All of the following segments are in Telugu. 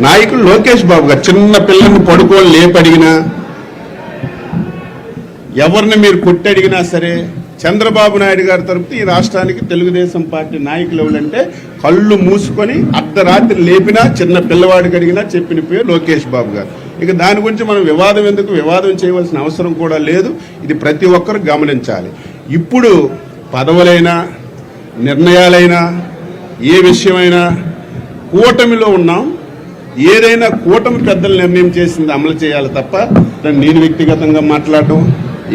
నాయకులు లోకేష్ బాబు గారు చిన్న పిల్లల్ని పడుకోని లేపడిగినా, ఎవరిని మీరు కొట్టడిగినా సరే చంద్రబాబు నాయుడు గారి తరపున ఈ రాష్ట్రానికి తెలుగుదేశం పార్టీ నాయకులు ఎవరంటే కళ్ళు మూసుకొని అర్ధరాత్రి లేపినా చిన్న పిల్లవాడికి అడిగినా చెప్పిన పేరు లోకేష్ బాబు గారు. ఇక దాని గురించి మనం వివాదం ఎందుకు, వివాదం చేయవలసిన అవసరం కూడా లేదు. ఇది ప్రతి ఒక్కరు గమనించాలి. ఇప్పుడు పదవులైనా నిర్ణయాలైనా ఏ విషయమైనా కూటమిలో ఉన్నాం. ఏదైనా కూటమి పెద్దలు నిర్ణయం చేసింది అమలు చేయాలి తప్ప నేను వ్యక్తిగతంగా మాట్లాడడం,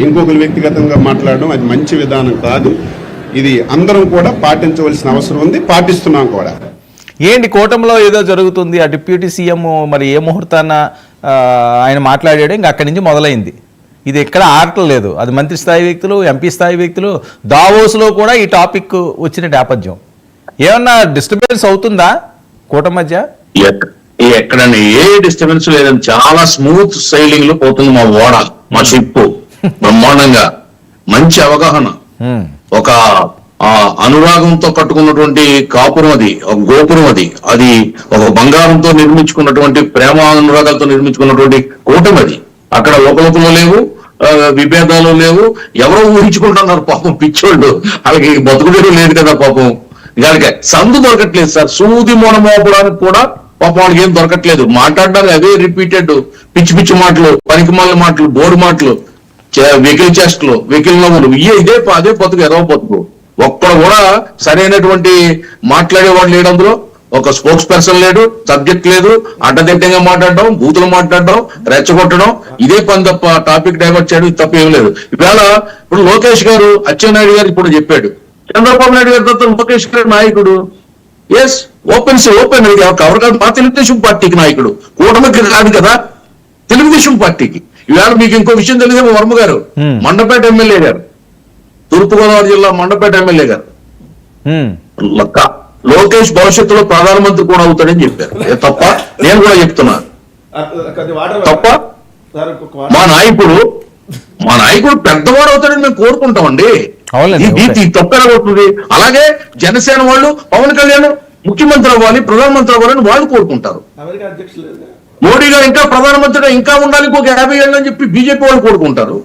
ఇంకొకరు వ్యక్తిగతంగా మాట్లాడడం అది మంచి విధానం కాదు. ఇది అందరం కూడా పాటించవలసిన అవసరం ఉంది, పాటిస్తున్నాం కూడా. ఏంటి కూటమిలో ఏదో జరుగుతుంది, ఆ డిప్యూటీ సీఎం మరి ఏ ముహూర్తాన ఆయన మాట్లాడాడు, ఇంకా అక్కడి నుంచి మొదలైంది. ఇది ఎక్కడ ఆడట్లేదు. అది మంత్రి స్థాయి వ్యక్తులు, ఎంపీ స్థాయి వ్యక్తులు, దావోస్లో కూడా ఈ టాపిక్ వచ్చిన నేపథ్యం. ఏమన్నా డిస్టర్బెన్స్ అవుతుందా కూటమి మధ్య? ఎక్కడన్నా ఏ డిస్టర్బెన్స్ లేదని చాలా స్మూత్ సైలింగ్ లో పోతుంది మా ఓడ, మా షిప్. బ్రహ్మాండంగా మంచి అవగాహన, ఒక అనురాగంతో కట్టుకున్నటువంటి కాపురం, అది ఒక గోపురం, అది ఒక బంగారంతో నిర్మించుకున్నటువంటి ప్రేమ అనురాగాలతో నిర్మించుకున్నటువంటి కూటమి. అది అక్కడ లోపలకులు లేవు, విభేదాలు లేవు. ఎవరో ఊహించుకుంటున్నారు పాపం పిచ్చోళ్ళు, వాళ్ళకి బతుకుదేరు లేదు కదా పాపం. దానికి సందు దొరకట్లేదు సార్. సూది మొనమోపడానికి కూడా పాపం వాళ్ళకి ఏం దొరకట్లేదు. మాట్లాడడానికి అవే రిపీటెడ్ పిచ్చి పిచ్చి మాటలు, పనికిమాల మాటలు, బోర్డు మాటలు, వెకిల్ చేష్టలు, వెకిల్ నవ్వులు, అదే బతుకు, ఎదవ బతుకు. ఒక్కడ కూడా సరైనటువంటి మాట్లాడేవాడు లేడు. అందులో ఒక స్పోక్స్ పర్సన్ లేడు, సబ్జెక్ట్ లేదు. అడ్డదిడ్డంగా మాట్లాడడం, బూతులు మాట్లాడడం, రెచ్చగొట్టడం, ఇదే పని తప్ప టాపిక్ డైవర్ట్ చేయడం తప్ప ఏం లేదు. ఇవాళ ఇప్పుడు లోకేష్ గారు, అచ్చెన్నాయుడు గారు ఇప్పుడు చెప్పాడు, చంద్రబాబు నాయుడు గారి తర్వాత లోకేష్ గారు నాయకుడు. ఎస్, ఓపెన్ కవర్ కాదు. మా తెలుగుదేశం పార్టీకి నాయకుడు, కూటమికి కాదు కదా, తెలుగుదేశం పార్టీకి. ఇవాళ మీకు ఇంకో విషయం తెలియదు, వర్మ గారు మండపేట ఎమ్మెల్యే గారు, తూర్పుగోదావరి జిల్లా మండపేట ఎమ్మెల్యే గారు, లోకేష్ భవిష్యత్తులో ప్రధానమంత్రి కూడా అవుతాడని చెప్పారు. తప్ప? నేను కూడా చెప్తున్నా తప్ప? మా నాయకుడు పెద్దవాడు అవుతాడని మేము కోరుకుంటామండి. తప్పవుతుంది. అలాగే జనసేన వాళ్ళు పవన్ కళ్యాణ్ ముఖ్యమంత్రి అవ్వాలి, ప్రధానమంత్రి అవ్వాలని వాళ్ళు కోరుకుంటారు. మోడీ గారు ఇంకా ప్రధానమంత్రిగా ఇంకా ఉండాలి ఇంకొక 50 ఏళ్ళు అని చెప్పి బీజేపీ వాళ్ళు కోరుకుంటారు.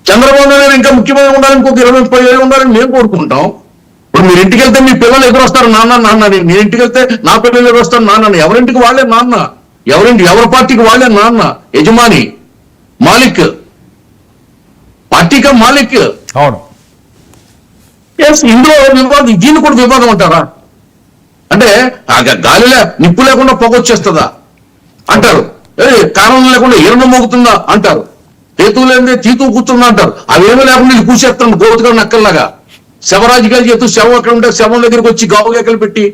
చంద్రబాబు నాయుడు ఇంకా ముఖ్యమంత్రి ఉండాలని ఇంకొక 20-30 ఏళ్ళు ఉండాలని మేము కోరుకుంటాం. ఇప్పుడు మీరు ఇంటికి వెళ్తే మీ పిల్లలు ఎదురొస్తారు నాన్న, మీరు ఇంటికి వెళ్తే నా పిల్లలు ఎదురొస్తారు నాన్న. ఎవరింటికి వాళ్ళే నాన్న, ఎవరి పార్టీకి వాళ్ళే నాన్న, యజమాని, మాలిక్, పార్టీగా మాలిక్. అవును. ఇందులో వివాదం, దీన్ని కూడా వివాదం అంటారా? అంటే గాలిలో నిప్పు లేకుండా పొగొచ్చేస్తుందా అంటారు, కారణం లేకుండా ఎరుణ మోగుతుందా అంటారు, హేతు లేదే తీతూ కూర్చుందా అంటారు. అవేమీ లేకుండా ఇది కూర్చేస్తాను గోతుగా నక్కల్లాగా. శవరాజకీయాలు చేస్తూ శవం అక్కడ ఉంటే శవం దగ్గరికి వచ్చి గావులేకలు పెట్టి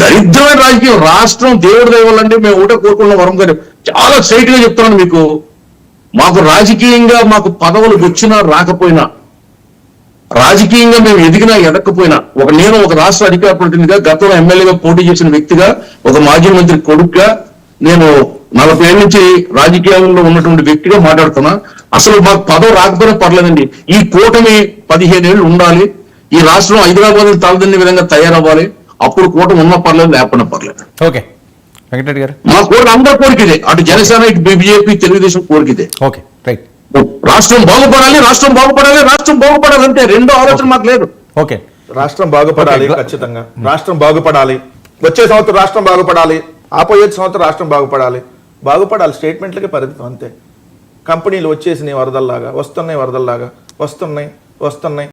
దరిద్రమైన రాజకీయం. రాష్ట్రం దేవుడి దయవల్లండి. మేము ఒకటే కోరుకున్న వరం గారు చాలా స్ట్రైట్ గా చెప్తున్నాను మీకు. మాకు రాజకీయంగా మాకు పదవులు వచ్చినా రాకపోయినా, రాజకీయంగా మేము ఎదిగినా ఎదక్కపోయినా, నేను ఒక రాష్ట్ర అధికార ప్రతినిధిగా, గతంలో ఎమ్మెల్యేగా పోటీ చేసిన వ్యక్తిగా, ఒక మాజీ మంత్రి కొడుకుగా, నేను 40 ఏళ్ళ నుంచి రాజకీయాల్లో ఉన్నటువంటి వ్యక్తిగా మాట్లాడుతున్నా. అసలు మాకు పదవి రాకపోయినా పర్లేదండి. ఈ కూటమి 15 ఏళ్ళు ఉండాలి. ఈ రాష్ట్రం హైదరాబాద్ తలదన్ని విధంగా తయారవ్వాలి. అప్పుడు కూటమి ఉన్నా పర్లేదు, లేకపోయినా పర్లేదు. ఓకే వెంకటరెడ్డి గారు, మా కోరిక అందరి కోరికదే. అటు జనసేన, ఇటు బీజేపీ, తెలుగుదేశం కోరికదే. Okay right. రాష్ట్రం బాగుపడాలి, రాష్ట్రం బాగుపడాలి, రాష్ట్రం బాగుపడాలి అంతే. రెండో ఆలోచన మాకు లేదు. ఓకే, రాష్ట్రం బాగుపడాలి, ఖచ్చితంగా రాష్ట్రం బాగుపడాలి. వచ్చే సంవత్సరం రాష్ట్రం బాగుపడాలి, ఆపోయే సంవత్సరం రాష్ట్రం బాగుపడాలి. స్టేట్మెంట్లకి పరిమితం అంతే. కంపెనీలు వచ్చేసినాయి వరదల్లాగా, వస్తున్నాయి,